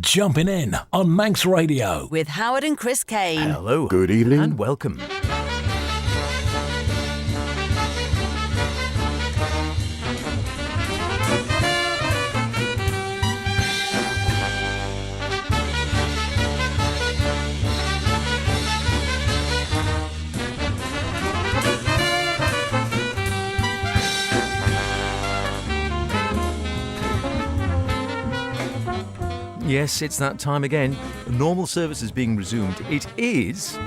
Jumpin In on Manx Radio. With Howard and Chris Kane. Hello. Good evening. And welcome. Yes, it's that time again. Normal service is being resumed. It is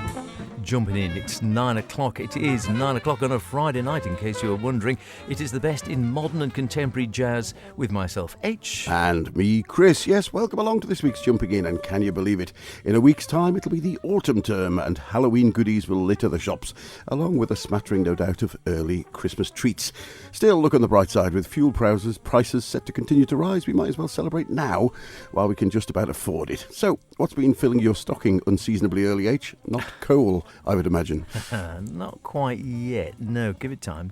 Jumpin In. It's 9 o'clock. It is 9 o'clock on a Friday night, in case you were wondering. It is the best in modern and contemporary jazz with myself, H. And me, Chris. Yes, welcome along to this week's Jumping In. And can you believe it? In a week's time, it'll be the autumn term and Halloween goodies will litter the shops, along with a smattering, no doubt, of early Christmas treats. Still, look on the bright side. With fuel prices set to continue to rise, we might as well celebrate now while we can just about afford it. So, what's been filling your stocking unseasonably early, H? Not coal, I would imagine. Not quite yet. No, give it time.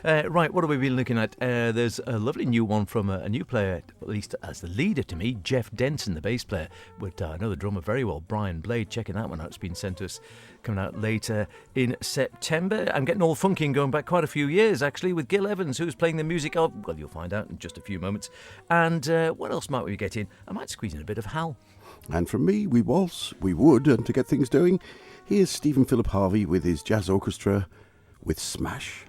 Right, what have we been looking at? There's a lovely new one from a new player, at least as the leader to me, Jeff Denson, the bass player. But I know the drummer very well, Brian Blade. Checking that one out. It's been sent to us, coming out later in September. I'm getting all funky and going back quite a few years, actually, with Gil Evans, who's playing the music of, well, you'll find out in just a few moments. And what else might we get in? I might squeeze in a bit of Hal. And from me, we waltz, we would, and to get things doing, here's Stephen Philip Harvey with his jazz orchestra with Smash.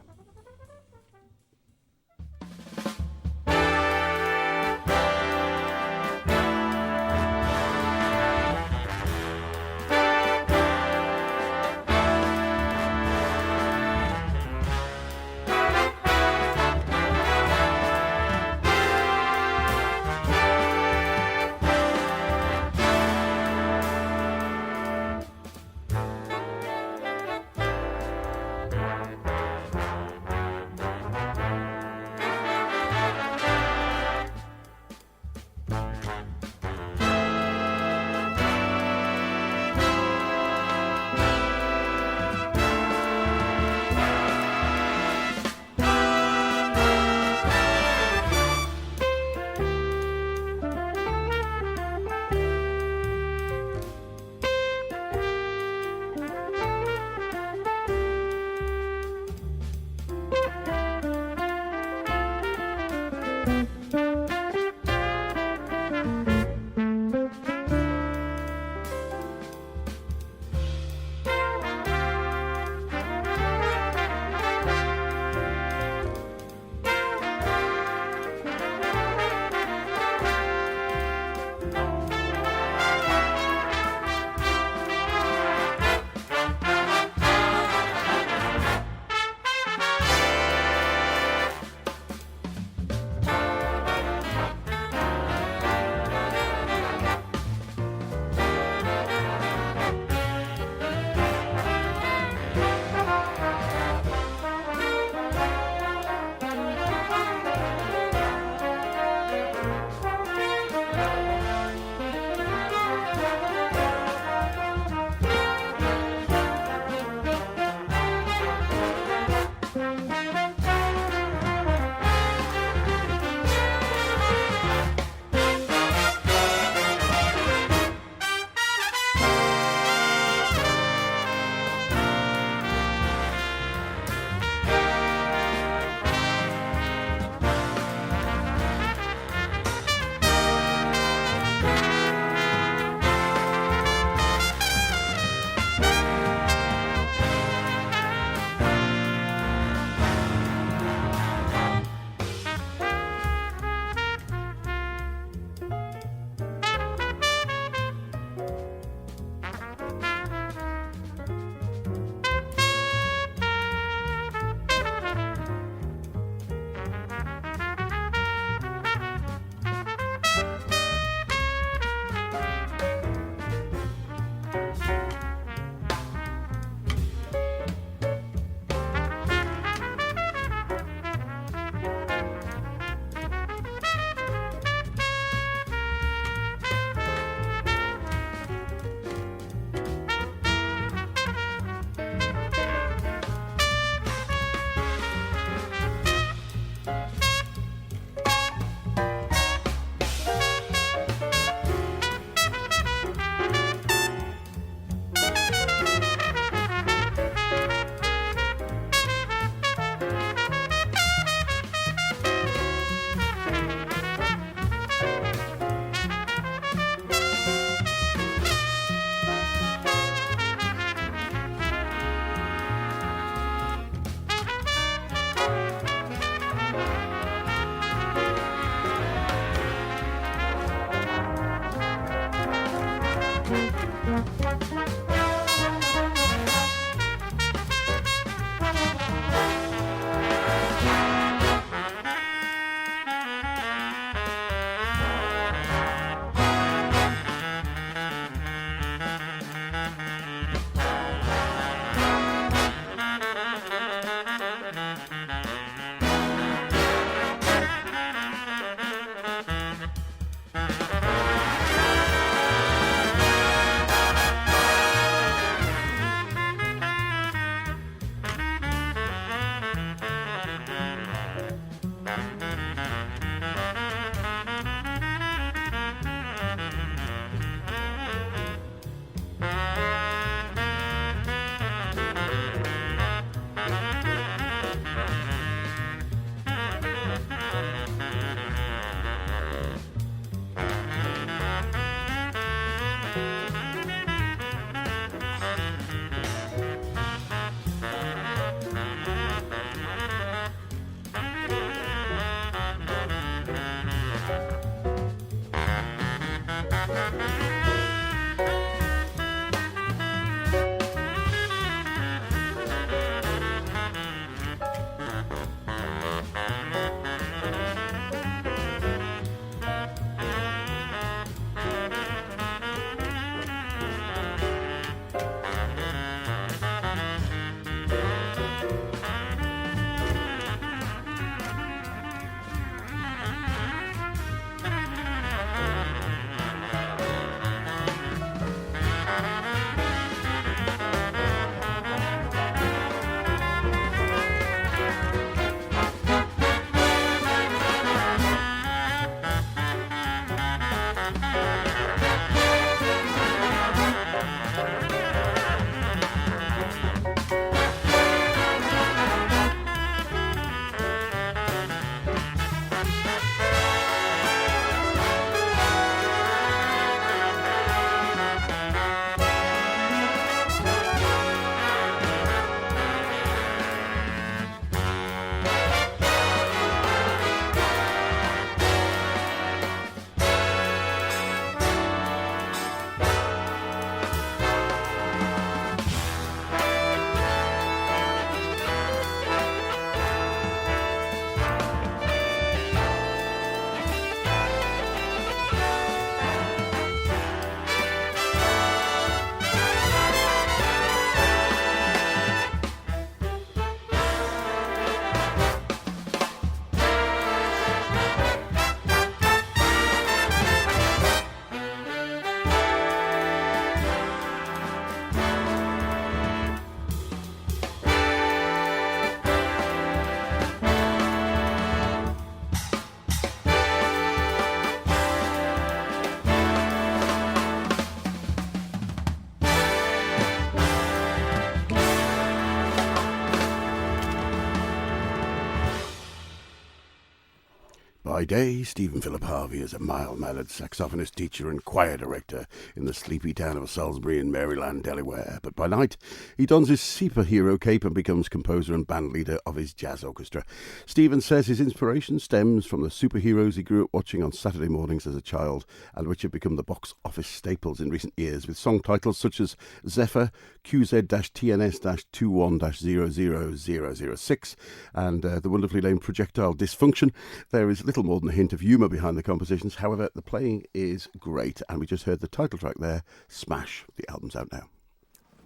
By day, Stephen Philip Harvey is a mild-mannered saxophonist, teacher and choir director in the sleepy town of Salisbury in Maryland, Delaware. But by night, he dons his superhero cape and becomes composer and bandleader of his jazz orchestra. Stephen says his inspiration stems from the superheroes he grew up watching on Saturday mornings as a child, and which have become the box office staples in recent years, with song titles such as Zephyr, QZ-TNS-21-00006, and the wonderfully named Projectile Dysfunction. There is little more than a hint of humour behind the compositions. However, the playing is great, and we just heard the title track there, Smash. The album's out now.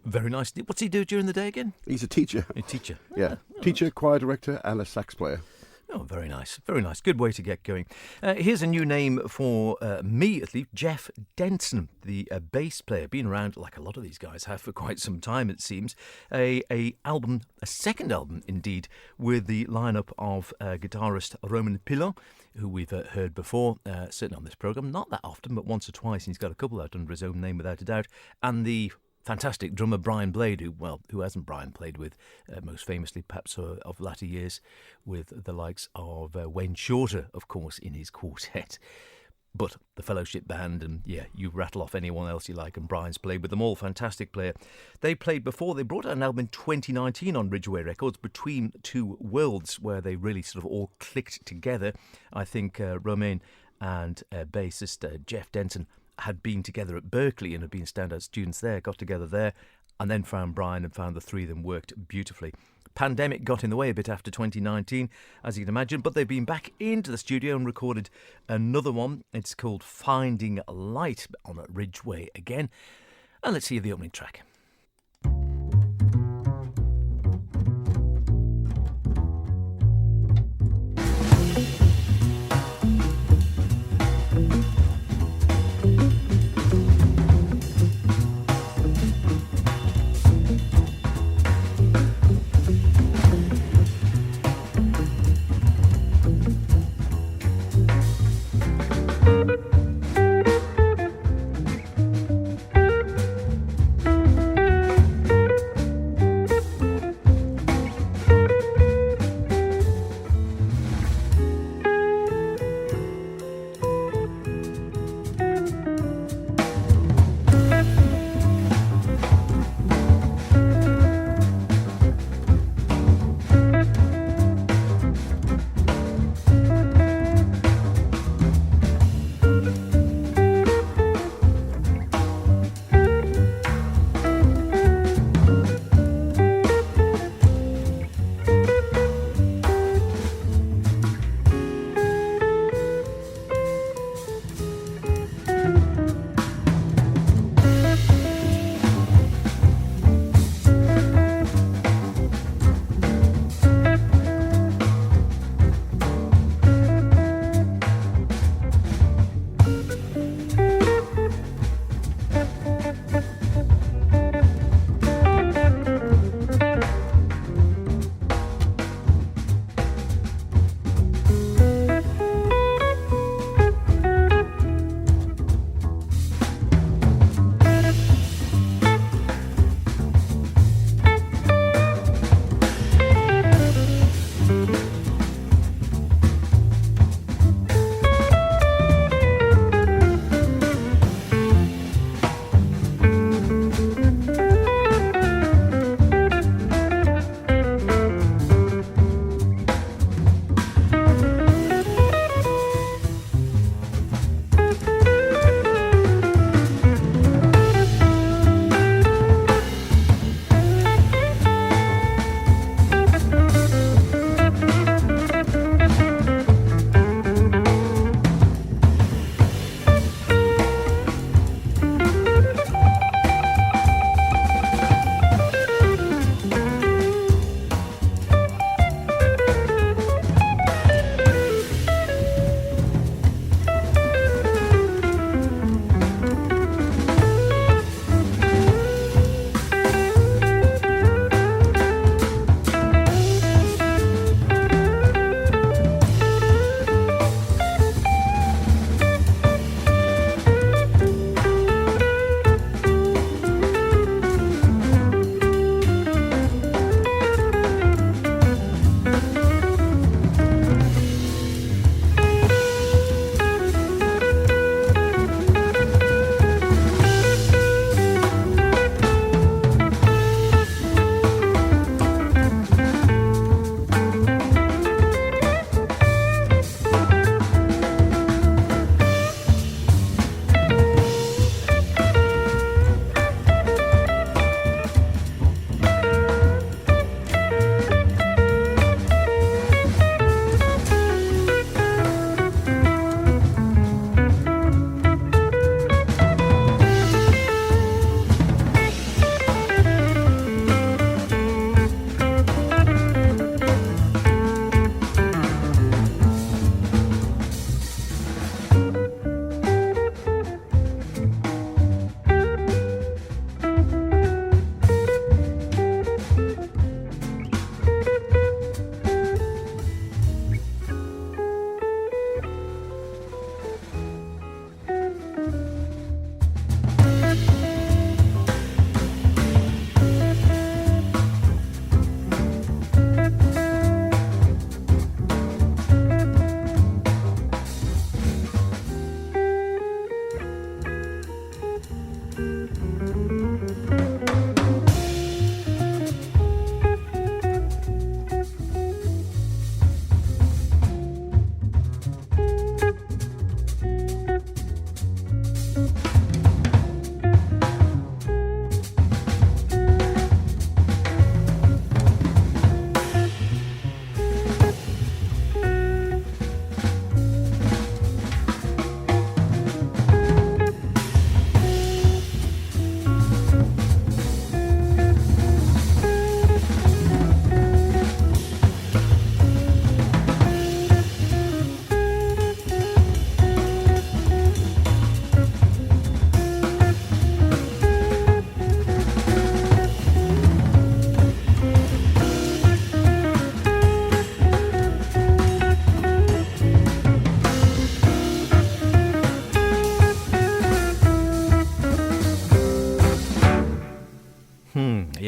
Very nice. What's he do during the day again? He's a teacher. A teacher. Yeah, teacher, choir director and a sax player. Oh, very nice. Very nice. Good way to get going. Here's a new name for me, at least. Jeff Denson, the bass player. Been around, like a lot of these guys have, for quite some time, it seems. A second album, indeed, with the lineup of guitarist Roman Pilon, who we've heard before, certainly on this programme. Not that often, but once or twice. He's got a couple out under his own name, without a doubt. And the fantastic drummer Brian Blade, who hasn't Brian played with, most famously perhaps of latter years, with the likes of Wayne Shorter, of course, in his quartet. But the Fellowship Band, and yeah, you rattle off anyone else you like, and Brian's played with them all. Fantastic player. They played before. They brought out an album in 2019 on Ridgeway Records, Between Two Worlds, where they really sort of all clicked together. I think Romain and bassist Jeff Denson had been together at Berkeley and had been standout students there, got together there, and then found Brian and found the three of them worked beautifully. Pandemic got in the way a bit after 2019, as you can imagine, but they've been back into the studio and recorded another one. It's called Finding Light on Ridgeway again. And let's hear the opening track.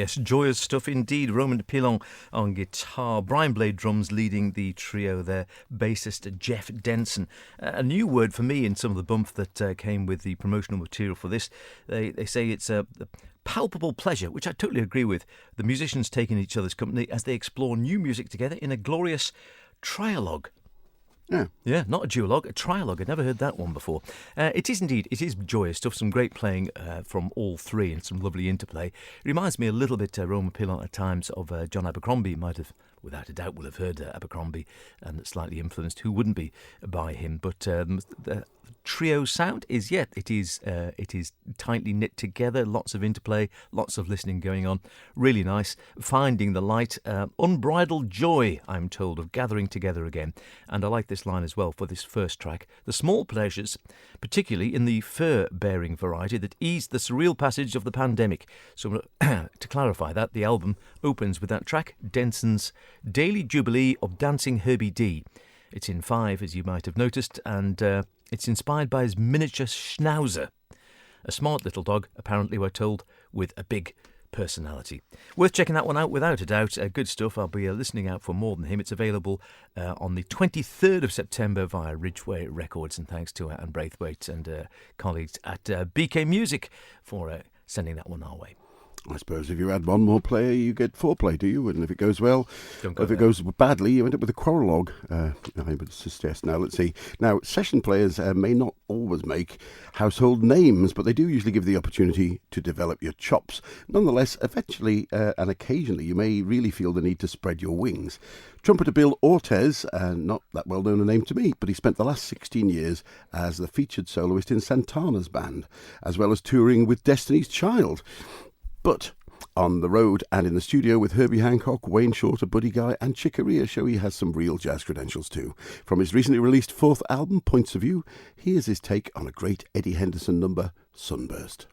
Yes, joyous stuff indeed. Roman Pilon on guitar, Brian Blade drums leading the trio there, bassist Jeff Denson. A new word for me in some of the bump that came with the promotional material for this. They say it's a palpable pleasure, which I totally agree with. The musicians taking each other's company as they explore new music together in a glorious trialogue. Yeah, not a duologue, a trialogue. I'd never heard that one before. It is indeed, it is joyous stuff, some great playing from all three and some lovely interplay. It reminds me a little bit, Roman Pilon at times, of John Abercrombie. Might have, without a doubt, will have heard Abercrombie and slightly influenced. Who wouldn't be by him? But the trio sound is, it is tightly knit together, lots of interplay, lots of listening going on. Really nice. Finding the light, unbridled joy, I'm told, of gathering together again. And I like this line as well for this first track. The small pleasures, particularly in the fur-bearing variety, that eased the surreal passage of the pandemic. So to clarify that, the album opens with that track, Denson's Daily Jubilee of Dancing Herbie D. It's in 5, as you might have noticed, and it's inspired by his miniature schnauzer. A smart little dog, apparently we're told, with a big personality. Worth checking that one out without a doubt. Good stuff. I'll be listening out for more than him. It's available on the 23rd of September via Ridgeway Records, and thanks to Anne Braithwaite and colleagues at BK Music for sending that one our way. I suppose if you add one more player, you get foreplay, do you? And if it goes well, if it goes badly, you end up with a quarrelog, I would suggest. Now, let's see. Now, session players may not always make household names, but they do usually give the opportunity to develop your chops. Nonetheless, eventually and occasionally, you may really feel the need to spread your wings. Trumpeter Bill Ortez, not that well-known a name to me, but he spent the last 16 years as the featured soloist in Santana's band, as well as touring with Destiny's Child. But on the road and in the studio with Herbie Hancock, Wayne Shorter, Buddy Guy and Chick Corea show he has some real jazz credentials too. From his recently released 4th album, Points of View, here's his take on a great Eddie Henderson number, Sunburst.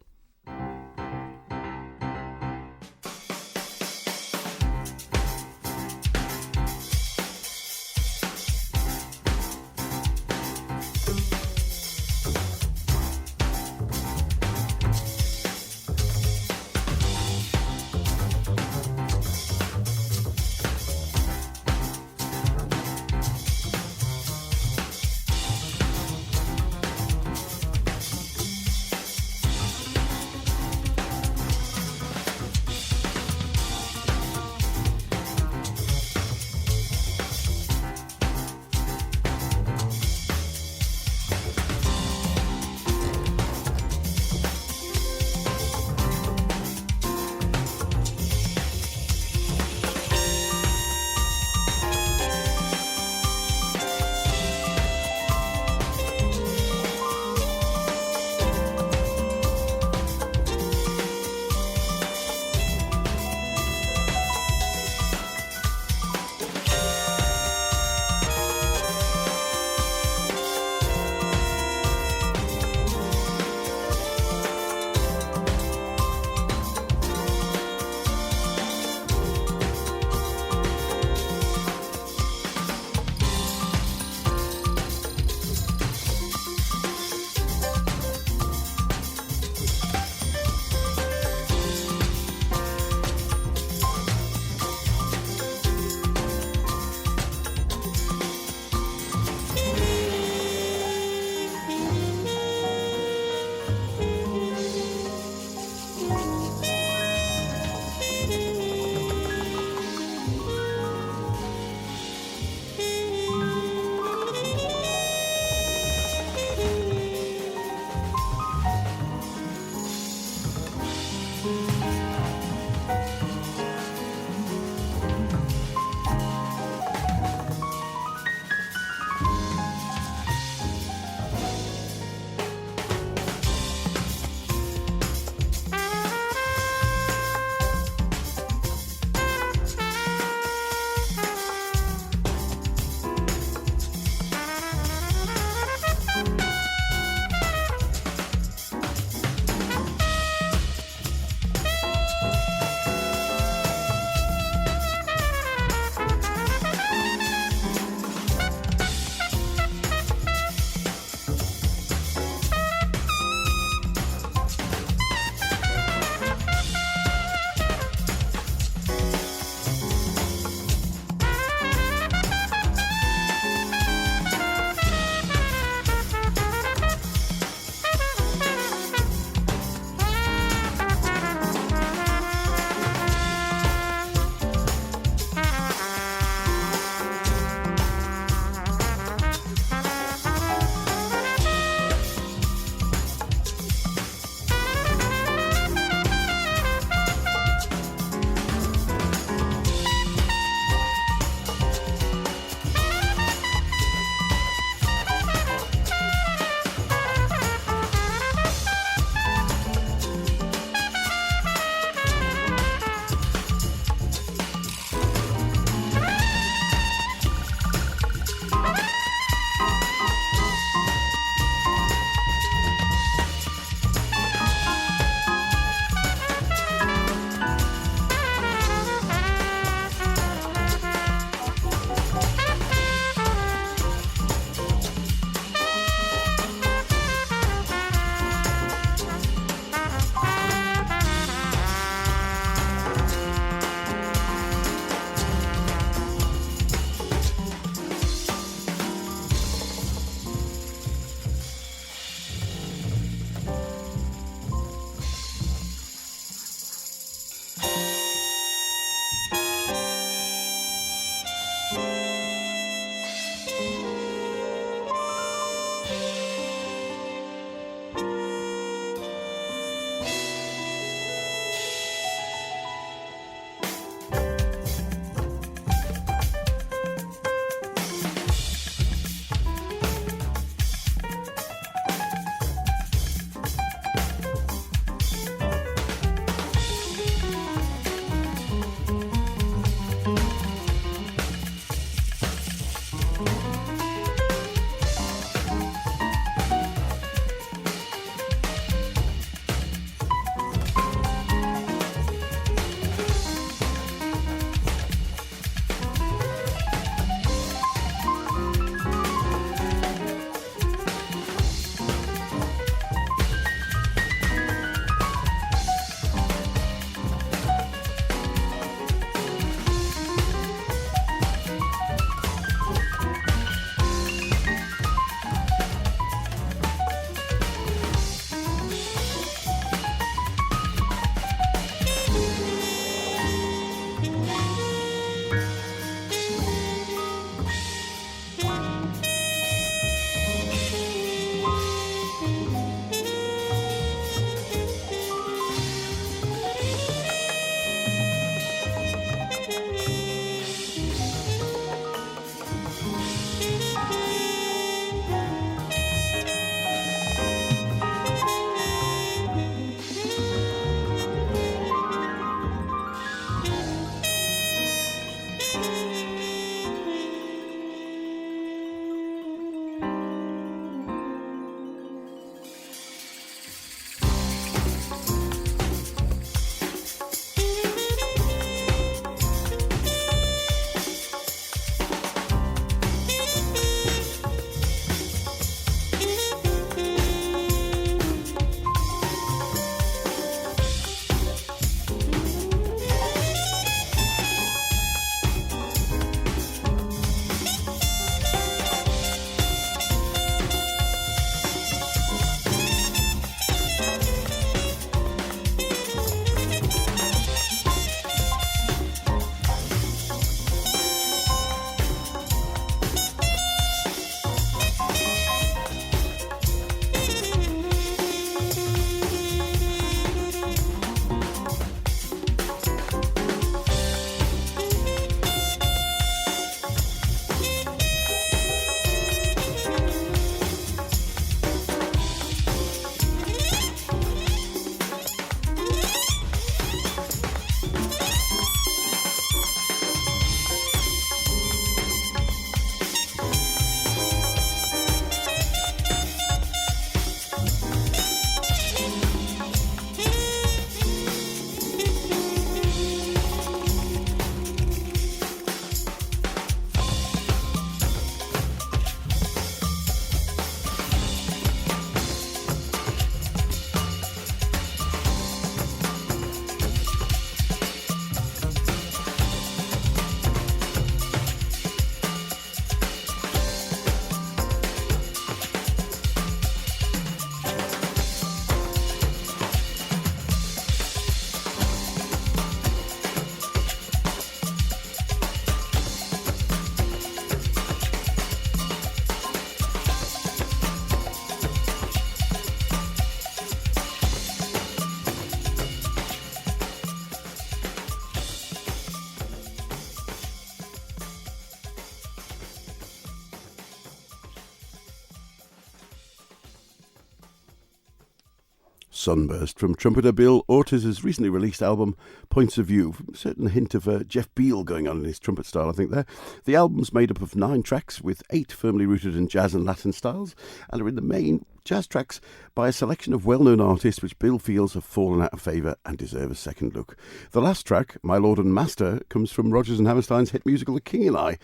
Sunburst from trumpeter Bill Ortiz's recently released album Points of View. A certain hint of Jeff Beal going on in his trumpet style, I think, there. The album's made up of 9 tracks with 8 firmly rooted in jazz and Latin styles and are in the main jazz tracks by a selection of well-known artists which Bill feels have fallen out of favour and deserve a second look. The last track, My Lord and Master, comes from Rodgers and Hammerstein's hit musical The King and I,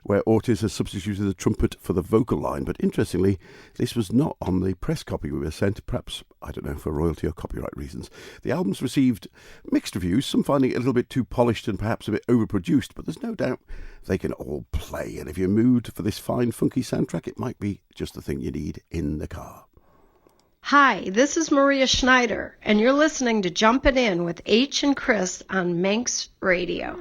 where Ortiz has substituted the trumpet for the vocal line. But interestingly, this was not on the press copy we were sent, perhaps, I don't know, for royalty or copyright reasons. The album's received mixed reviews, some finding it a little bit too polished and perhaps a bit overproduced, but there's no doubt they can all play. And if you're moved for this fine, funky soundtrack, it might be just the thing you need in the car. Hi, this is Maria Schneider, and you're listening to Jumpin' In with H and Chris on Manx Radio.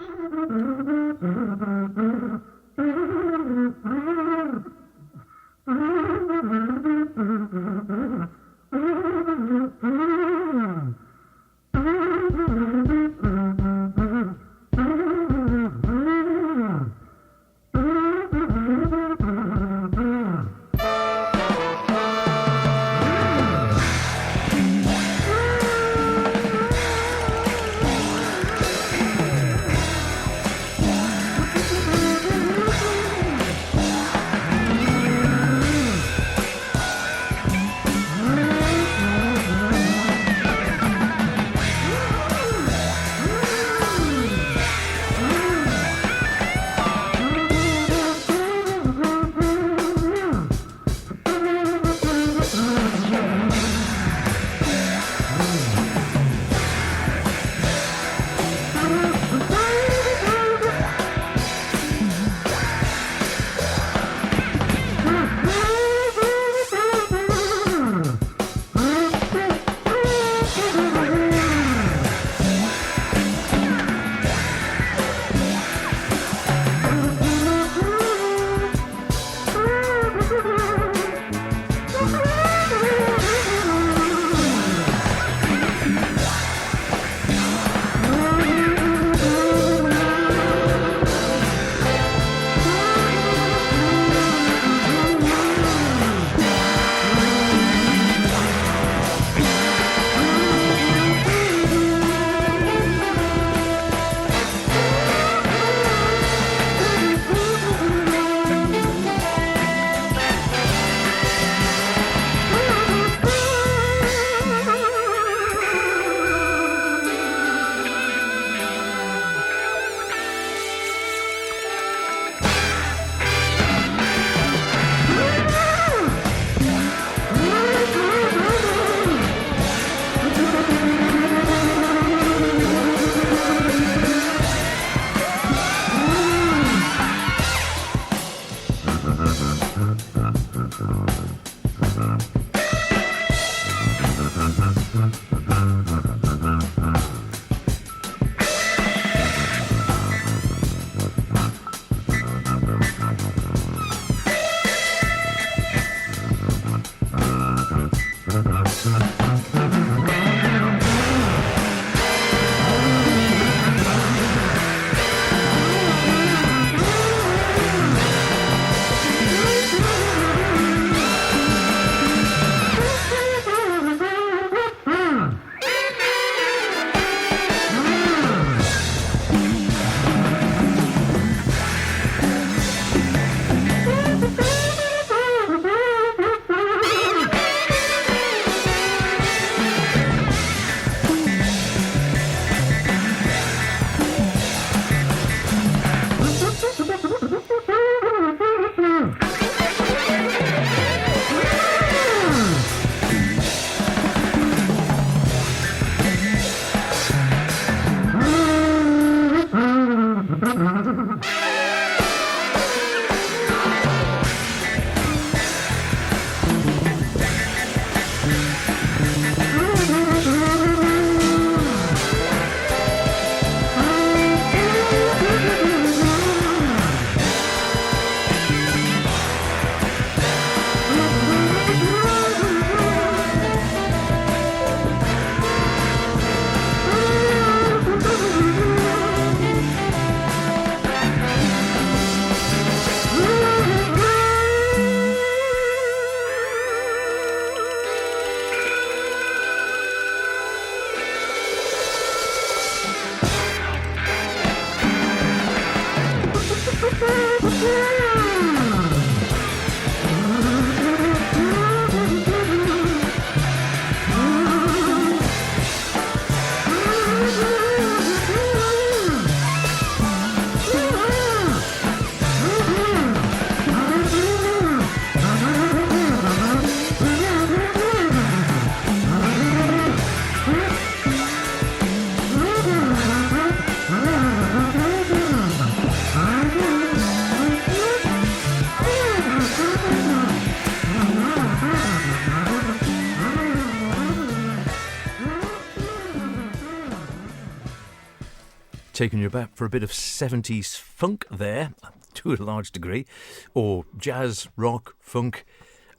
Taking you back for a bit of 70s funk there, to a large degree, or jazz, rock, funk,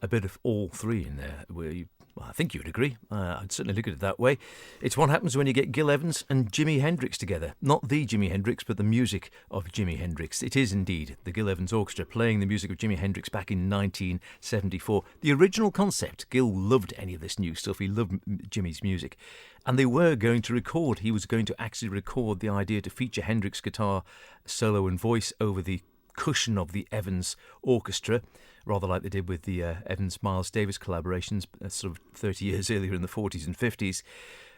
a bit of all three in there. I think you'd agree. I'd certainly look at it that way. It's what happens when you get Gil Evans and Jimi Hendrix together. Not the Jimi Hendrix, but the music of Jimi Hendrix. It is indeed the Gil Evans Orchestra playing the music of Jimi Hendrix back in 1974. The original concept, Gil loved any of this new stuff. He loved Jimi's music. And they were going to record. He was going to actually record the idea to feature Hendrix guitar, solo and voice over the cushion of the Evans Orchestra, rather like they did with the Evans-Miles Davis collaborations sort of 30 years earlier in the 40s and 50s.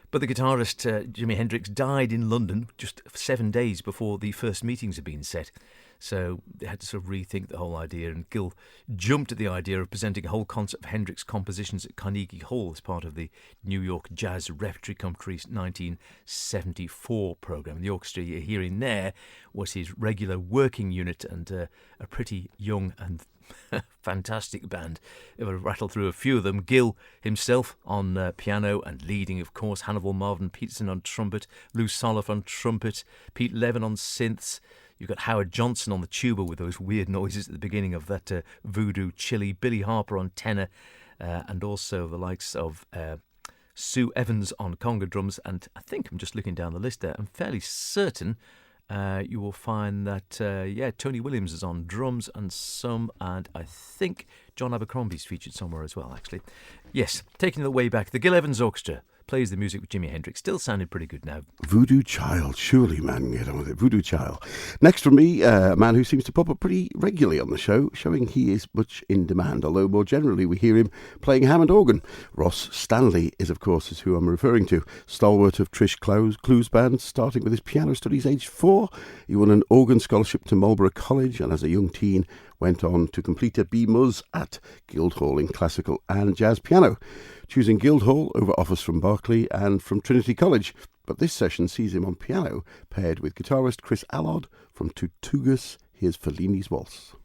But the guitarist Jimi Hendrix died in London just 7 days before the first meetings had been set. So they had to sort of rethink the whole idea, and Gil jumped at the idea of presenting a whole concert of Hendrix compositions at Carnegie Hall as part of the New York Jazz Repertory Company's 1974 programme. The orchestra you're hearing there was his regular working unit, and a pretty young and fantastic band. If I rattle through a few of them, Gil himself on piano and leading, of course, Hannibal Marvin Peterson on trumpet, Lou Soloff on trumpet, Pete Levin on synths. You've got Howard Johnson on the tuba with those weird noises at the beginning of that voodoo chile, Billy Harper on tenor, and also the likes of Sue Evans on conga drums. And I think I'm just looking down the list there. I'm fairly certain you will find that, Tony Williams is on drums and I think John Abercrombie's featured somewhere as well, actually. Yes, taking the way back, the Gil Evans Orchestra plays the music with Jimi Hendrix. Still sounding pretty good now. Voodoo Child, surely, man, get on with it. Voodoo Child. Next from me, a man who seems to pop up pretty regularly on the show, showing he is much in demand, although more generally we hear him playing Hammond organ. Ross Stanley is, of course, who I'm referring to. Stalwart of Trish Clue's band, starting with his piano studies aged 4. He won an organ scholarship to Marlborough College, and as a young teen went on to complete a B.Mus at Guildhall in classical and jazz piano, choosing Guildhall over offers from Berkeley and from Trinity College. But this session sees him on piano, paired with guitarist Chris Allard from Tortugas. Here's Fellini's Waltz.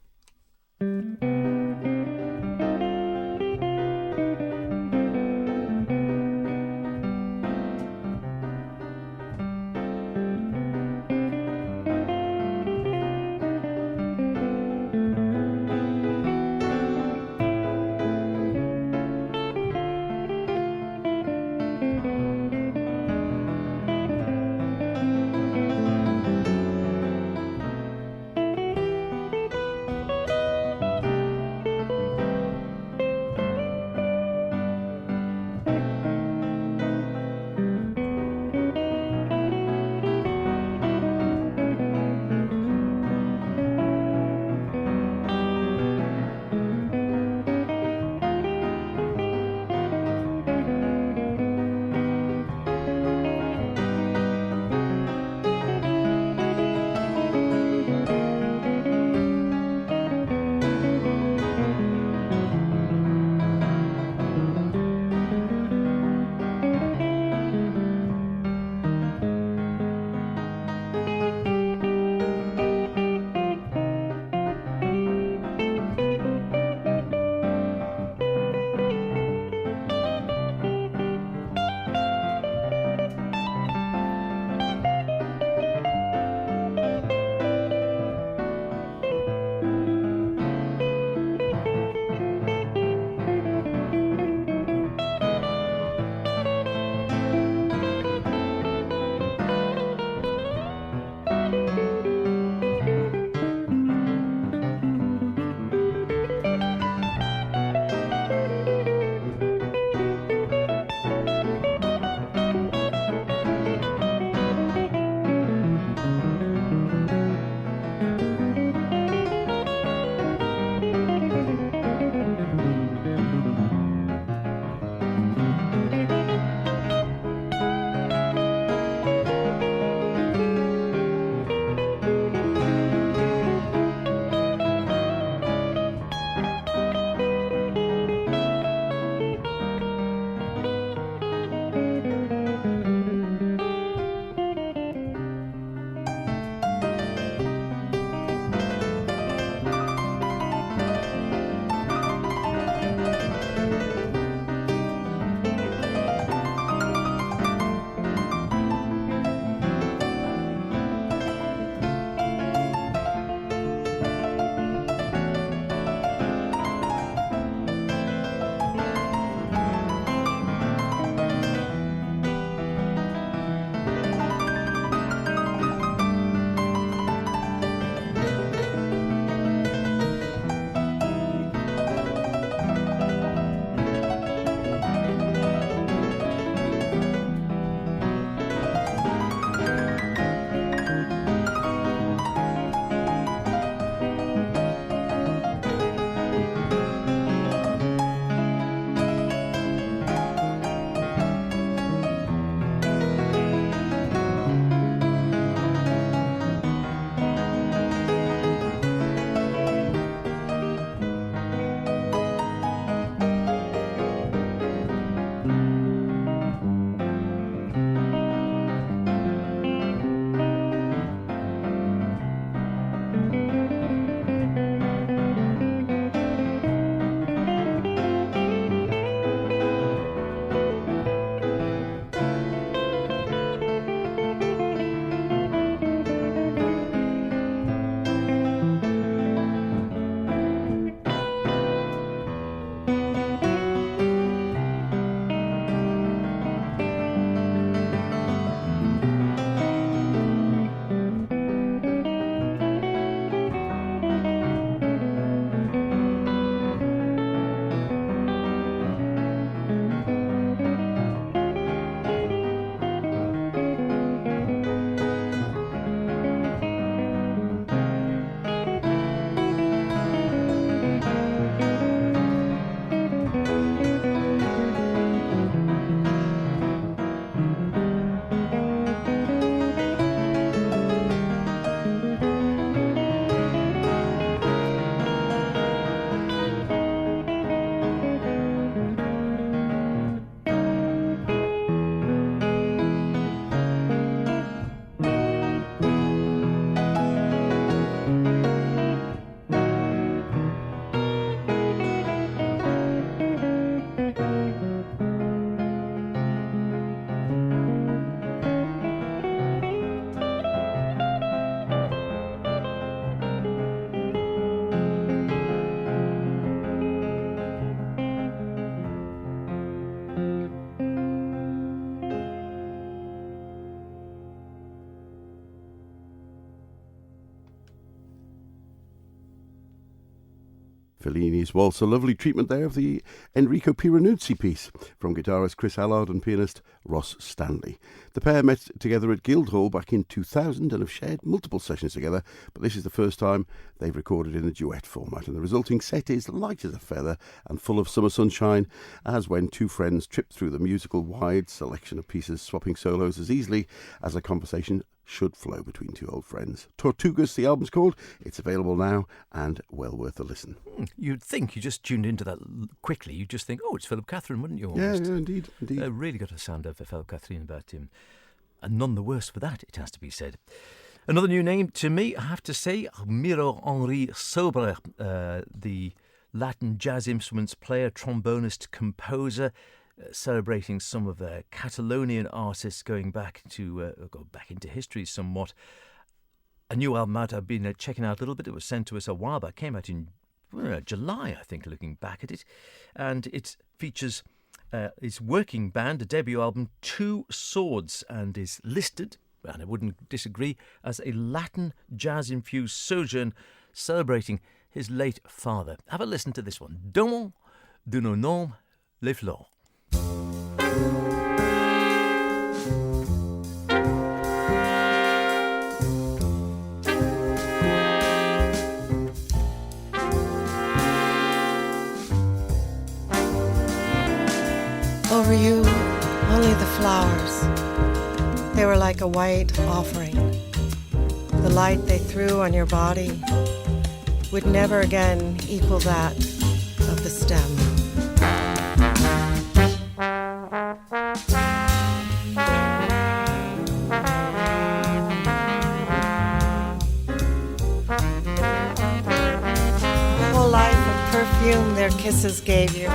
Fellini's Waltz, a lovely treatment there of the Enrico Piranuzzi piece from guitarist Chris Allard and pianist Ross Stanley. The pair met together at Guildhall back in 2000 and have shared multiple sessions together, but this is the first time they've recorded in a duet format, and the resulting set is light as a feather and full of summer sunshine, as when two friends trip through the musical wide selection of pieces, swapping solos as easily as a conversation should flow between two old friends. Tortugas, the album's called. It's available now and well worth a listen. You'd think you just tuned into that quickly. You'd just think, oh, it's Philip Catherine, wouldn't you? Yeah, Almost? indeed. Really got a sound of Philip Catherine about him. And none the worse for that, it has to be said. Another new name to me, I have to say, Miro Henri Sobre, the Latin jazz instruments player, trombonist, composer, celebrating some of the Catalonian artists going back into history somewhat. A new album out I've been checking out a little bit. It was sent to us a while back. Came out in July, I think, looking back at it. And it features his working band, a debut album, Two Swords, and is listed, and I wouldn't disagree, as a Latin jazz-infused sojourn celebrating his late father. Have a listen to this one. Donnons de nos noms les fleurs. Over you, only the flowers. They were like a white offering. The light they threw on your body would never again equal that of the stem. A whole life of perfume their kisses gave you.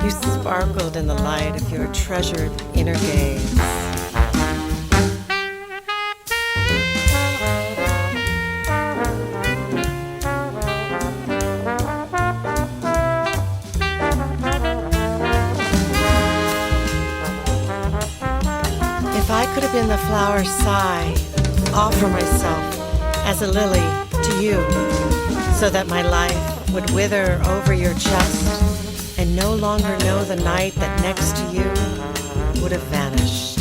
You sparkled in the light of your treasured inner gaze. If I could have been the flower's sigh, offer myself as a lily to you, so that my life would wither over your chest and no longer know the night that next to you would have vanished.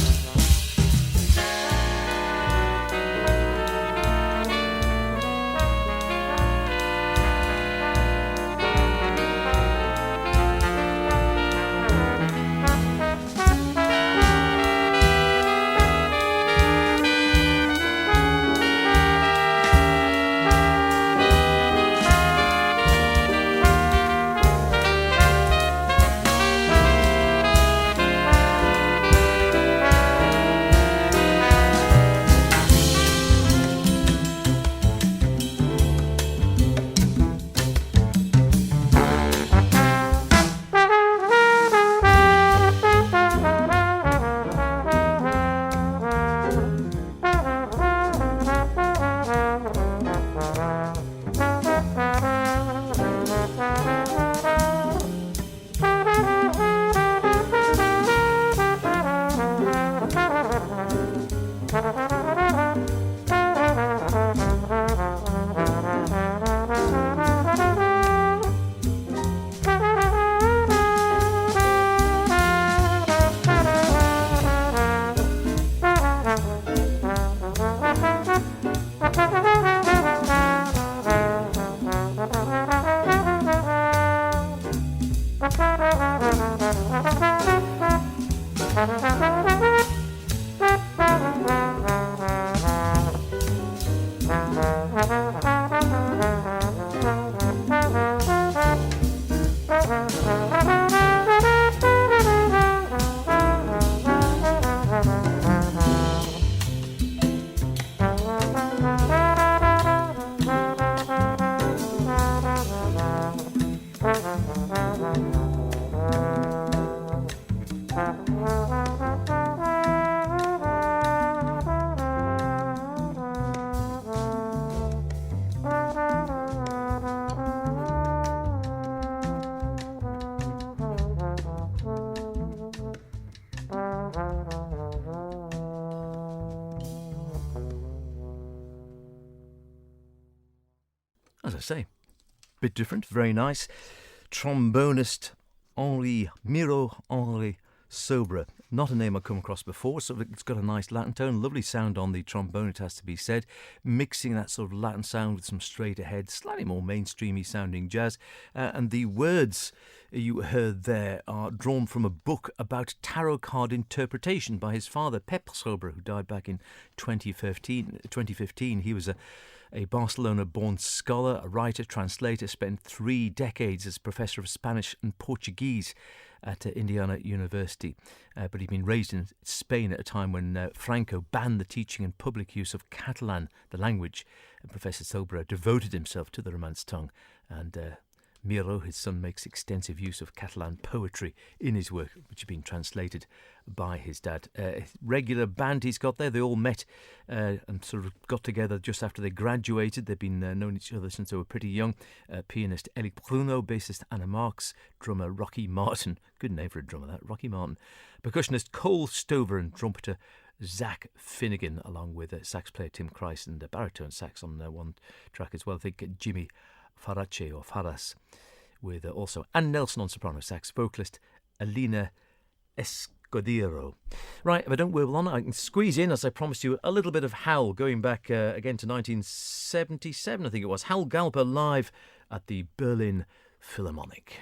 I say, bit different, very nice. Trombonist Miro Henri Sobra. Not a name I've come across before, so it's got a nice Latin tone, lovely sound on the trombone, it has to be said, mixing that sort of Latin sound with some straight ahead, slightly more mainstreamy sounding jazz. And the words you heard there are drawn from a book about tarot card interpretation by his father, Pep Sobra, who died back in 2015. He was a Barcelona-born scholar, a writer, translator, spent 3 decades as professor of Spanish and Portuguese at Indiana University. But he'd been raised in Spain at a time when Franco banned the teaching and public use of Catalan, the language. And Professor Sobra devoted himself to the Romance tongue, and Miro, his son, makes extensive use of Catalan poetry in his work, which has been translated by his dad. Regular band he's got there, they all met and sort of got together just after they graduated. They've been known each other since they were pretty young. Pianist Eli Bruno, bassist Anna Marks, drummer Rocky Martin, good name for a drummer that, Rocky Martin, percussionist Cole Stover and trumpeter Zach Finnegan, along with sax player Tim Christ and baritone sax on one track as well. I think Jimmy Farace or Faras, with also Ann Nelson on soprano sax, vocalist Alina Escudero. Right, if I don't warble on, I can squeeze in, as I promised you, a little bit of Hal, going back again to 1977, I think it was. Hal Galper live at the Berlin Philharmonic.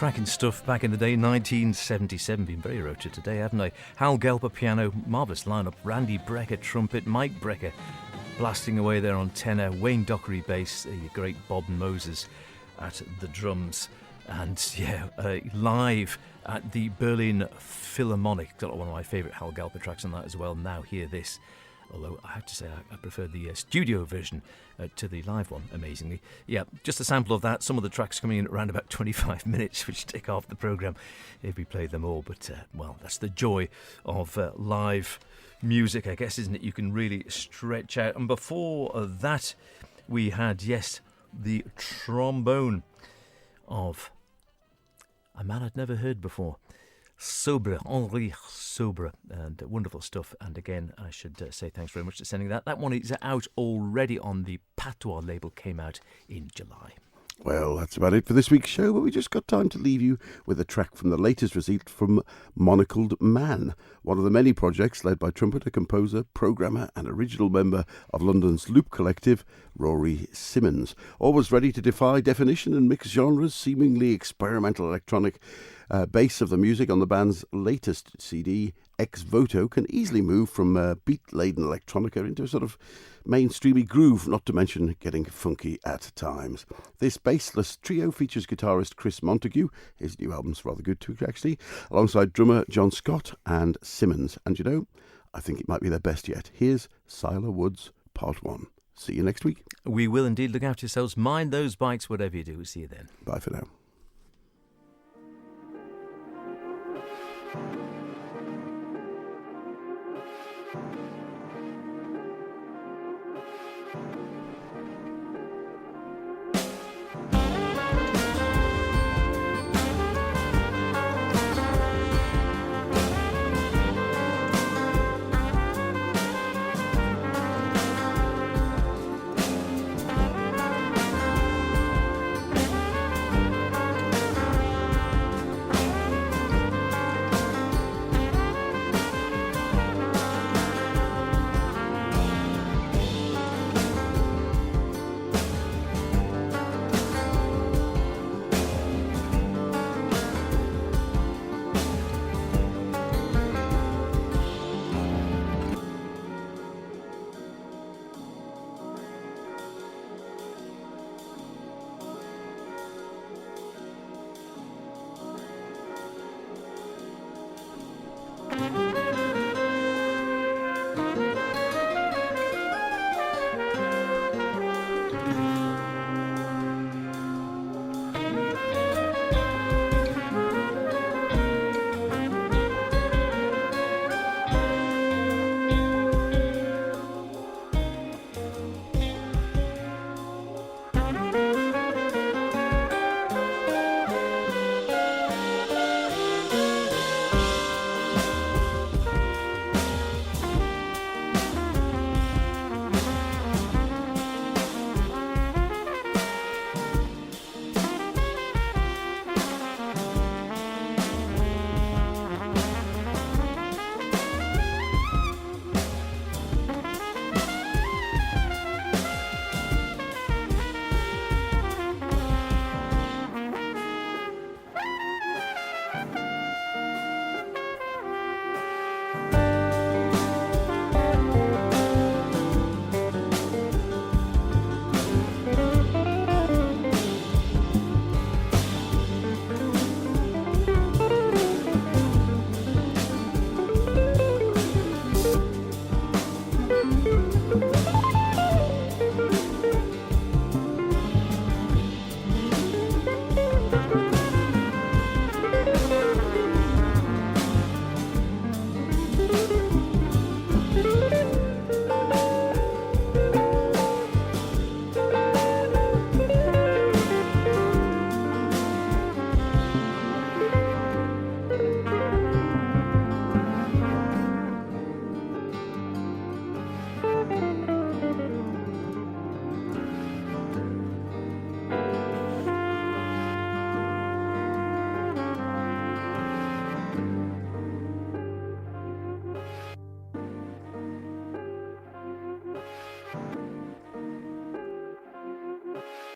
cracking stuff back in the day, 1977. Been very roached today, haven't I? Hal Gelper piano, marvellous lineup. Randy Brecker trumpet, Mike Brecker blasting away there on tenor, Wayne Dockery bass, your great Bob Moses at the drums. And live at the Berlin Philharmonic. Got one of my favourite Hal Galper tracks on that as well. Now Hear This. Although I have to say I prefer the studio version to the live one, amazingly. Yeah, just a sample of that. Some of the tracks coming in at around about 25 minutes, which take half the programme if we played them all. But, that's the joy of live music, I guess, isn't it? You can really stretch out. And before that, we had, the trombone of a man I'd never heard before, Henri Sobre, and wonderful stuff. And again, I should say thanks very much for sending that. That one is out already on the Patois label, came out in July. Well, that's about it for this week's show, but we just got time to leave you with a track from the latest receipt from Monocled Man, one of the many projects led by trumpeter, composer, programmer and original member of London's Loop Collective, Rory Simmons. Always ready to defy definition and mix genres, seemingly experimental electronic bass of the music on the band's latest CD, Ex Voto, can easily move from beat-laden electronica into a sort of mainstreamy groove, not to mention getting funky at times. This bassless trio features guitarist Chris Montague. His new album's rather good too, actually, alongside drummer John Scott and Simmons. And I think it might be their best yet. Here's Siler Woods, Part 1. See you next week. We will indeed. Look after yourselves. Mind those bikes, whatever you do. See you then. Bye for now.